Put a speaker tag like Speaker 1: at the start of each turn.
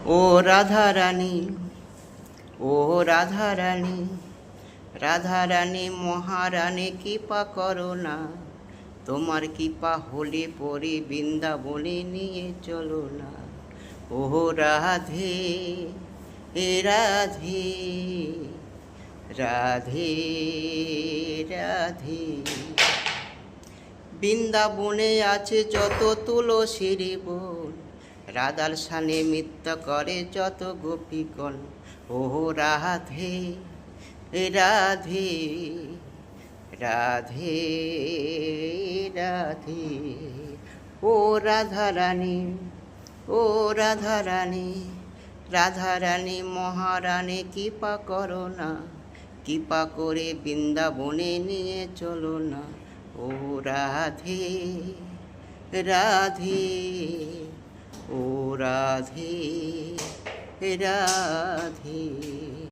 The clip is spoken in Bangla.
Speaker 1: ও রাধা রানী, ও রাধা রানী, রাধা রানী মহারানী কৃপা করো না। তোমার কৃপা হলে পরে বৃন্দাবনে নিয়ে চলো না। ও রাধে, এ রাধে, রাধে রাধে। বৃন্দাবনে আছে যত তুলসীর বন, রাধার সানে মিথ্যা করে যত গোপীগণ। ও রাধে, রাধে, রাধে রাধে। ও রাধা রানী, ও রাধা রানী, রাধা রানী মহারানী কৃপা করো না। কৃপা করে বৃন্দাবনে নিয়ে চলো না। ও রাধে, রাধে, ও রাধে, রাধে।